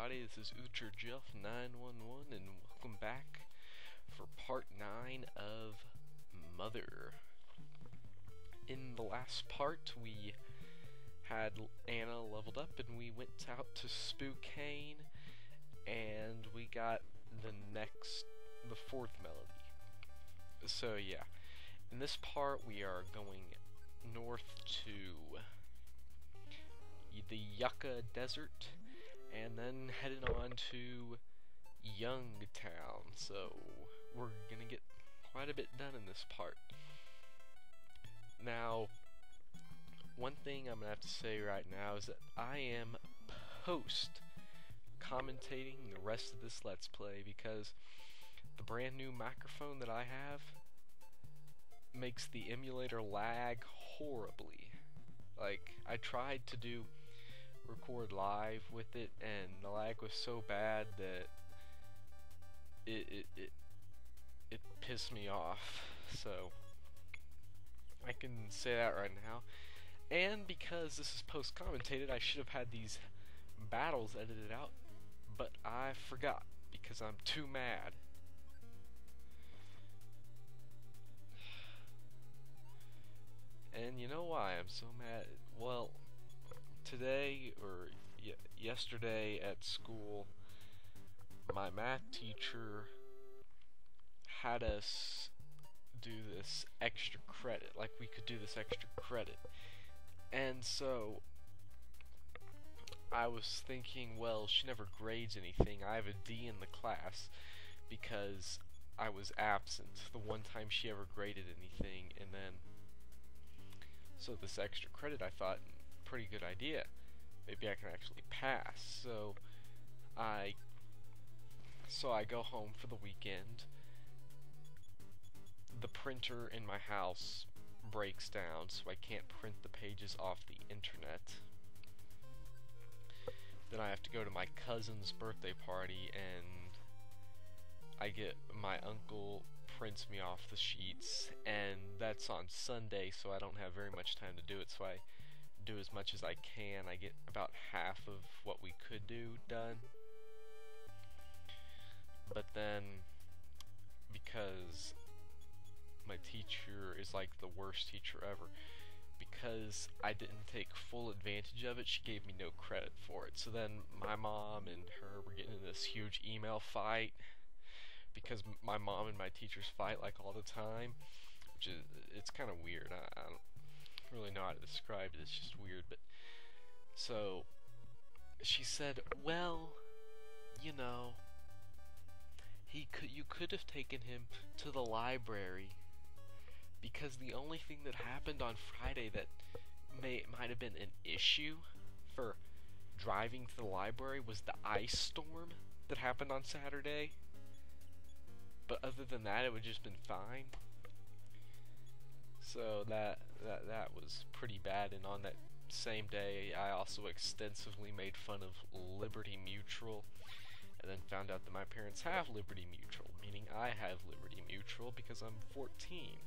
everybody, this is UterJelf 911 and welcome back for part 9 of Mother. In the last part we had Anna leveled up and we went out to Spokane and we got the fourth Melodie. So yeah, in this part we are going north to the Yucca Desert and then heading on to Youngtown, so we're gonna get quite a bit done in this part. Now, one thing I'm gonna have to say right now is that I am post-commentating the rest of this Let's Play because the brand new microphone that I have makes the emulator lag horribly. Like, I tried to record live with it and the lag was so bad that it pissed me off. So I can say that right now. And because this is post-commentated, I should have had these battles edited out, but I forgot because I'm too mad. And you know why I'm so mad? Well, today, or yesterday at school, my math teacher had us do this extra credit, like we could do this extra credit. And so I was thinking, well, she never grades anything. I have a D in the class because I was absent the one time she ever graded anything. And then so this extra credit, I thought, pretty good idea. Maybe I can actually pass. So I go home for the weekend. The printer in my house breaks down, so I can't print the pages off the internet. Then I have to go to my cousin's birthday party, and my uncle prints me off the sheets, and that's on Sunday, so I don't have very much time to do it, so I do as much as I can. I get about half of what we could do done. But then, because my teacher is like the worst teacher ever, because I didn't take full advantage of it, she gave me no credit for it. So then my mom and her were getting in this huge email fight, because my mom and my teachers fight like all the time, which is, it's kind of weird. I don't really know how to describe it, it's just weird. But so she said, well, you know, you could have taken him to the library, because the only thing that happened on Friday that might have been an issue for driving to the library was the ice storm that happened on Saturday. But other than that, it would just been fine. So that was pretty bad. And on that same day, I also extensively made fun of Liberty Mutual, and then found out that my parents have Liberty Mutual, meaning I have Liberty Mutual because I'm 14.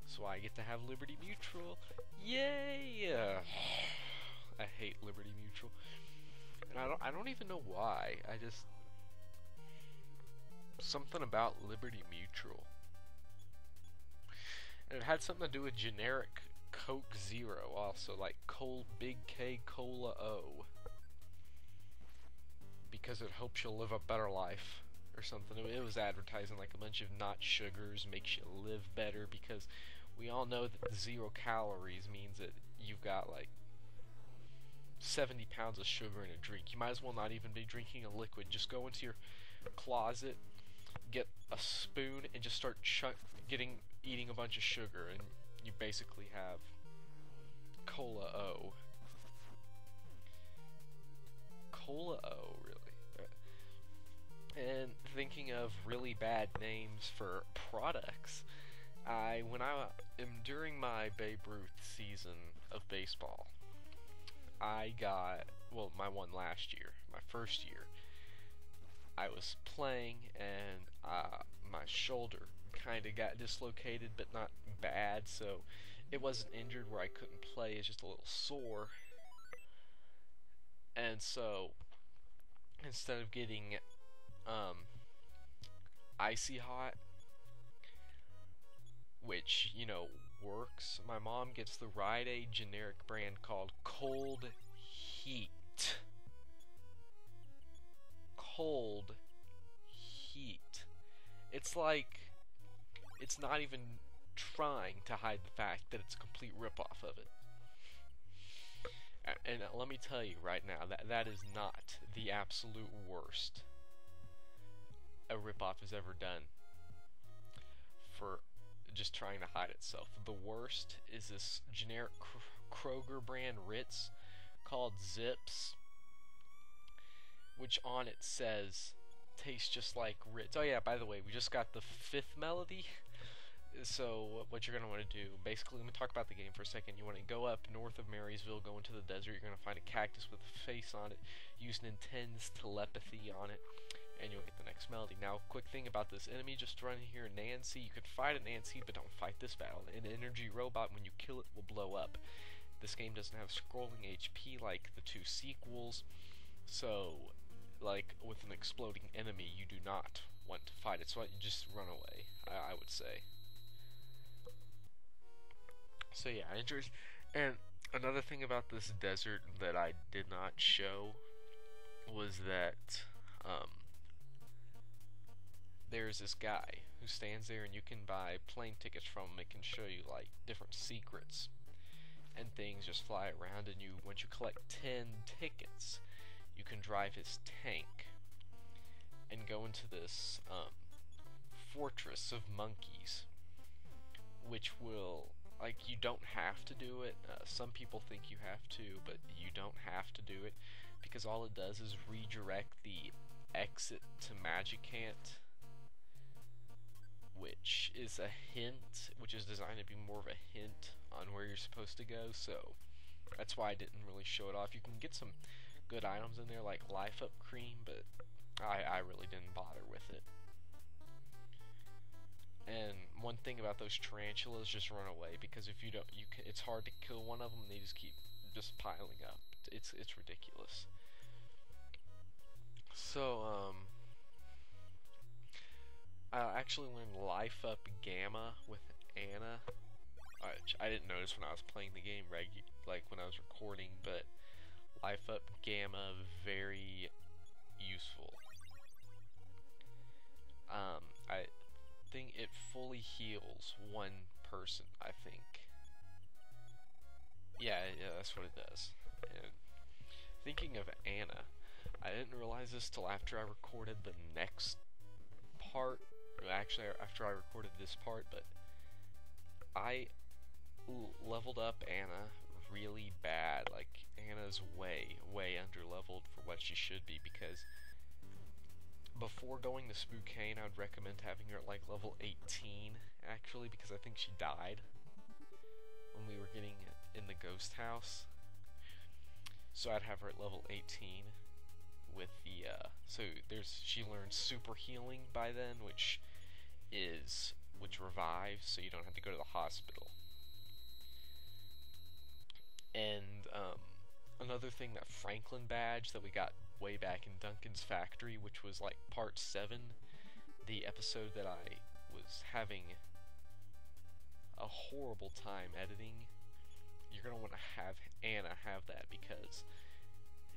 So I get to have Liberty Mutual. Yay! I hate Liberty Mutual, and I don't even know why. I just, something about Liberty Mutual, and it had something to do with generic Coke Zero, also, like Big K Cola O, because it hopes you'll live a better life or something. It was advertising like a bunch of not sugars, makes you live better, because we all know that 0 calories means that you've got like 70 pounds of sugar in a drink. You might as well not even be drinking a liquid. Just go into your closet, get a spoon, and just start eating a bunch of sugar, and you basically have Cola O. Cola O, really. And thinking of really bad names for products, during my Babe Ruth season of baseball, I got, well, my one last year, my first year, I was playing and my shoulder kind of got dislocated, but not bad, so it wasn't injured where I couldn't play, it's just a little sore. And so instead of getting icy hot, which, you know, works, my mom gets the Rite Aid generic brand called Cold Heat. Cold Heat. It's like, it's not even trying to hide the fact that it's a complete ripoff of it. And let me tell you right now, that is not the absolute worst a ripoff has ever done for just trying to hide itself. The worst is this generic Kroger brand Ritz called Zips, which on it says tastes just like Ritz. Oh yeah, by the way, we just got the 5th Melodie. So what you're going to want to do, basically, let me talk about the game for a second. You want to go up north of Marysville, go into the desert. You're going to find a cactus with a face on it. Use Nintendo's telepathy on it, and you'll get the next Melodie. Now, quick thing about this enemy, just run here, Nancy. You can fight a Nancy, but don't fight this battle. An energy robot, when you kill it, will blow up. This game doesn't have scrolling HP like the 2 sequels, so, like, with an exploding enemy, you do not want to fight it. So you just run away, I would say. So yeah, I enjoyed. And another thing about this desert that I did not show was that there's this guy who stands there, and you can buy plane tickets from him. It can show you like different secrets and things, just fly around, and you, once you collect 10 tickets, you can drive his tank and go into this fortress of monkeys, which will, like, you don't have to do it. Some people think you have to, but you don't have to do it, because all it does is redirect the exit to Magicant, which is a hint, which is designed to be more of a hint on where you're supposed to go, so that's why I didn't really show it off. You can get some good items in there, like Life Up Cream, but I really didn't bother with it. And one thing about those tarantulas, just run away, because if you don't, it's hard to kill one of them. They just keep just piling up. It's ridiculous. So I actually learned Life Up Gamma with Anna. I didn't notice when I was playing the game like when I was recording, but Life Up Gamma, very useful. I think it fully heals one person, I think. Yeah, that's what it does. And thinking of Anna, I didn't realize this till after I recorded the next part. Actually, after I recorded this part, but I leveled up Anna really bad. Like, Anna's way under leveled for what she should be, because before going to Spokane, I would recommend having her at like level 18, actually, because I think she died when we were getting in the ghost house. So I'd have her at level 18 with the, so she learns super healing by then, which revives, so you don't have to go to the hospital. And, another thing, that Franklin badge that we got way back in Duncan's factory, which was like part 7, the episode that I was having a horrible time editing. You're gonna want to have Anna have that, because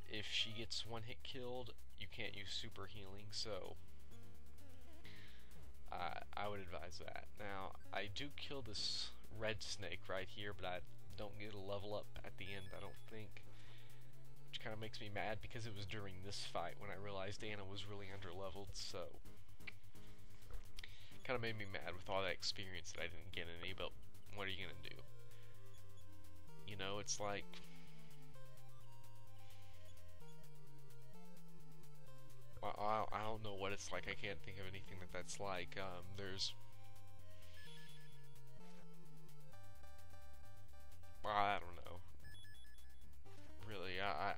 if she gets one hit killed, you can't use super healing, so I would advise that. Now, I do kill this red snake right here, but I don't get a level up at the end, I don't think. Which kind of makes me mad, because it was during this fight when I realized Anna was really underleveled, so kind of made me mad with all that experience that I didn't get any, but what are you gonna do? You know, it's like, I don't know what it's like. I can't think of anything that's like. I don't know. Really, I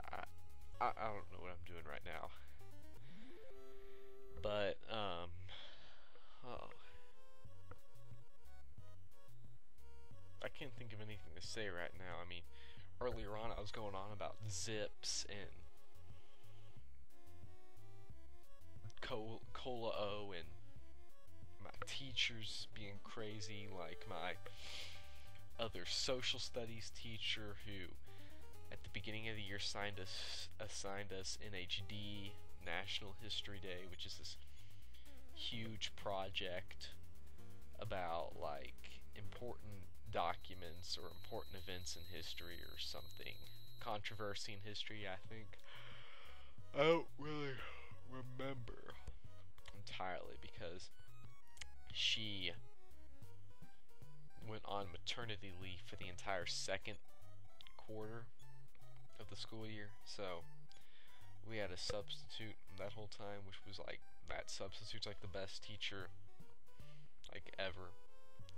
don't know what I'm doing right now. But, oh. I can't think of anything to say right now. I mean, earlier on I was going on about zips and Cola O, and my teachers being crazy, like my other social studies teacher who at the beginning of the year assigned us NHD, National History Day, which is this huge project about like important documents or important events in history or something. Controversy in history, I think. I don't really remember entirely because she went on maternity leave for the entire second quarter of the school year, so we had a substitute that whole time, which was like, that substitute's like the best teacher like ever.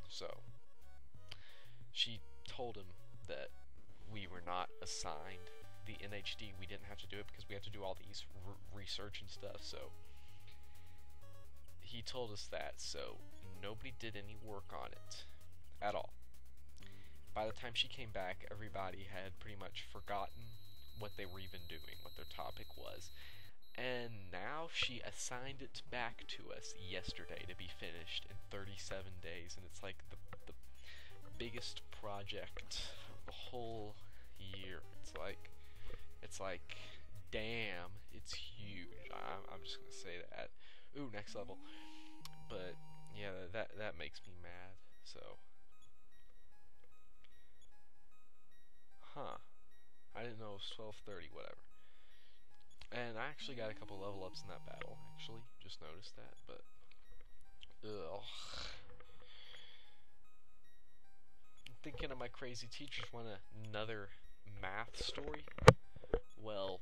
So she told him that we were not assigned the NHD. We didn't have to do it because we had to do all these research and stuff. So he told us that, so nobody did any work on it at all. By the time she came back, everybody had pretty much forgotten what they were even doing, what their topic was. And now she assigned it back to us yesterday to be finished in 37 days, and it's like the biggest project of the whole year. It's like, damn, it's huge. I'm just gonna say that. Ooh, next level. But yeah, that makes me mad. So, I didn't know it was 12:30. Whatever. And I actually got a couple level ups in that battle. Actually, just noticed that. But ugh. I'm thinking of my crazy teachers. Want another math story? Well,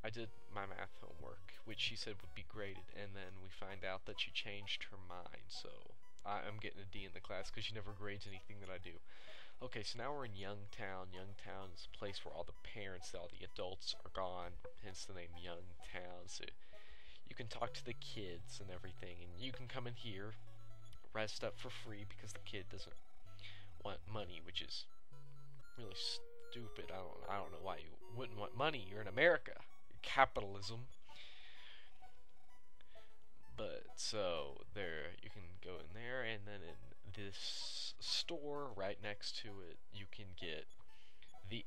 I did my math homework, which she said would be graded, and then we find out that she changed her mind, so I'm getting a D in the class because she never grades anything that I do. Okay, so now we're in Youngtown. Youngtown is a place where all the parents, all the adults are gone, hence the name Youngtown, so you can talk to the kids and everything, and you can come in here, rest up for free because the kid doesn't want money, which is really stupid. I don't know why you wouldn't want money. You're in America. Capitalism. But so there, you can go in there, and then in this store right next to it, you can get the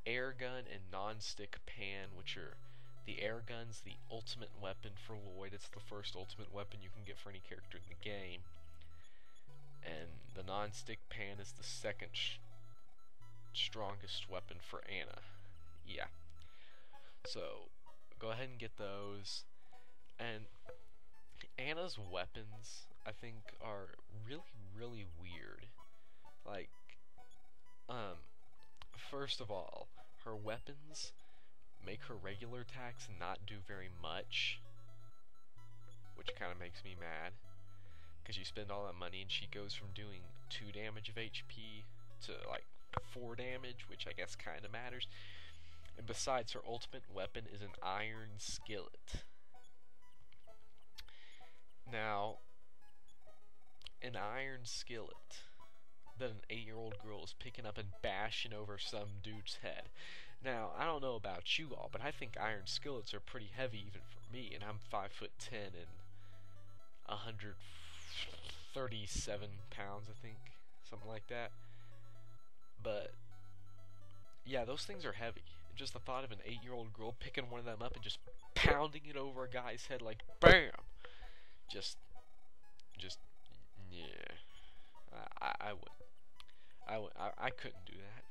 air gun and non-stick pan, which are the air gun's the ultimate weapon for Lloyd. It's the first ultimate weapon you can get for any character in the game, and the non-stick pan is the second strongest weapon for Anna. Yeah. So go ahead and get those. And Anna's weapons, I think, are really weird. Like, first of all, her weapons make her regular attacks not do very much, which kind of makes me mad, because you spend all that money and she goes from doing 2 damage of HP to like 4 damage, which I guess kind of matters. And besides, her ultimate weapon is an iron skillet. Now, an iron skillet that an 8-year-old girl is picking up and bashing over some dude's head. Now, I don't know about you all, but I think iron skillets are pretty heavy even for me, and I'm 5'10" and 137 pounds, I think, something like that. But yeah, those things are heavy. Just the thought of an 8-year-old girl picking one of them up and just pounding it over a guy's head like BAM! Just yeah. I wouldn't. I couldn't do that.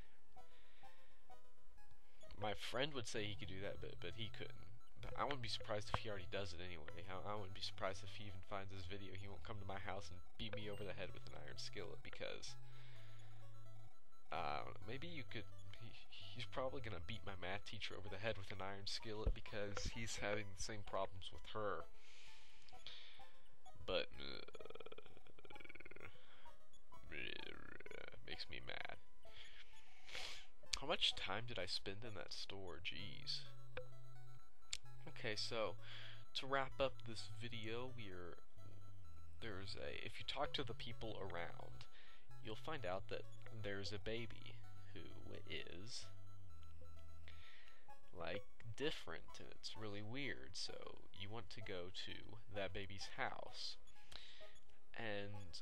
My friend would say he could do that, but he couldn't. But I wouldn't be surprised if he already does it anyway. I wouldn't be surprised if he even finds this video. He won't come to my house and beat me over the head with an iron skillet because I don't know, maybe you could. He's probably gonna beat my math teacher over the head with an iron skillet because he's having the same problems with her. But makes me mad. How much time did I spend in that store? Jeez. Okay, so to wrap up this video, if you talk to the people around, you'll find out that there's a baby who is like different and it's really weird, so you want to go to that baby's house. And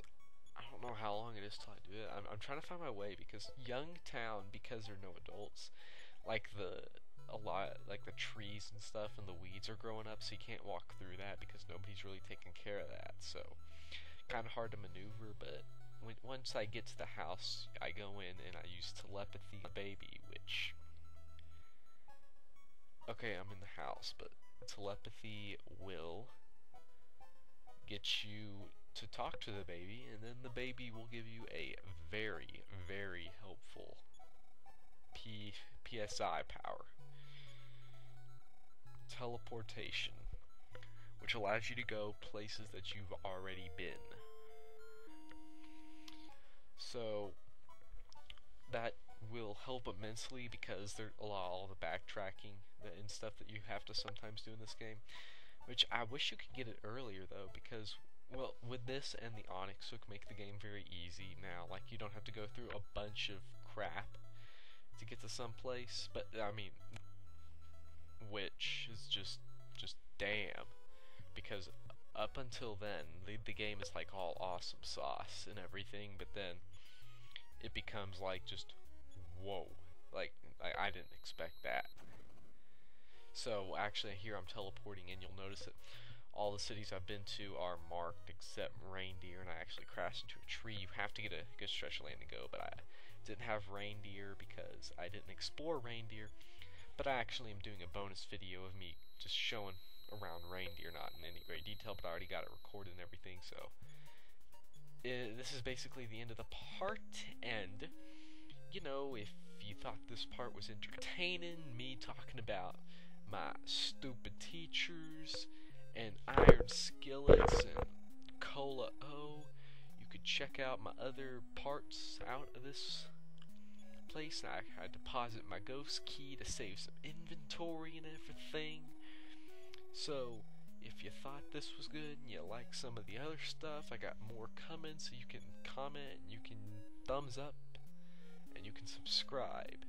I don't know how long it is till I do it. I'm trying to find my way because Youngtown, because there are no adults, like the trees and stuff and the weeds are growing up, so you can't walk through that because nobody's really taking care of that. So kind of hard to maneuver, but once I get to the house, I go in and I use telepathy on the baby, which, okay, I'm in the house, but telepathy will get you to talk to the baby, and then the baby will give you a very, very helpful PSI power. Teleportation, which allows you to go places that you've already been. So that will help immensely because there's all the backtracking and stuff that you have to sometimes do in this game, which I wish you could get it earlier though, because, well, with this and the Onyx Hook make the game very easy now. Like, you don't have to go through a bunch of crap to get to some place, but I mean, which is just damn, because up until then the game is like all awesome sauce and everything, but then it becomes like just whoa, like I didn't expect that. So actually here I'm teleporting in, you'll notice that all the cities I've been to are marked except Reindeer, and I actually crashed into a tree. You have to get a good stretch of land to go, but I didn't have Reindeer because I didn't explore Reindeer. But I actually am doing a bonus video of me just showing around Reindeer, not in any great detail, but I already got it recorded and everything, so this is basically the end of the part. And you know, if you thought this part was entertaining, me talking about my stupid teachers and iron skillets and cola you could check out my other parts out of this place. I deposit my ghost key to save some inventory and everything. So if you thought this was good and you like some of the other stuff, I got more coming, so you can comment and you can thumbs up and you can subscribe.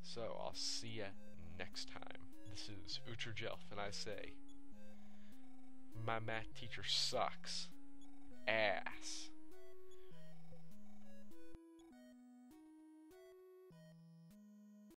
So I'll see ya next time. This is UterJelf, and I say, my math teacher sucks ass.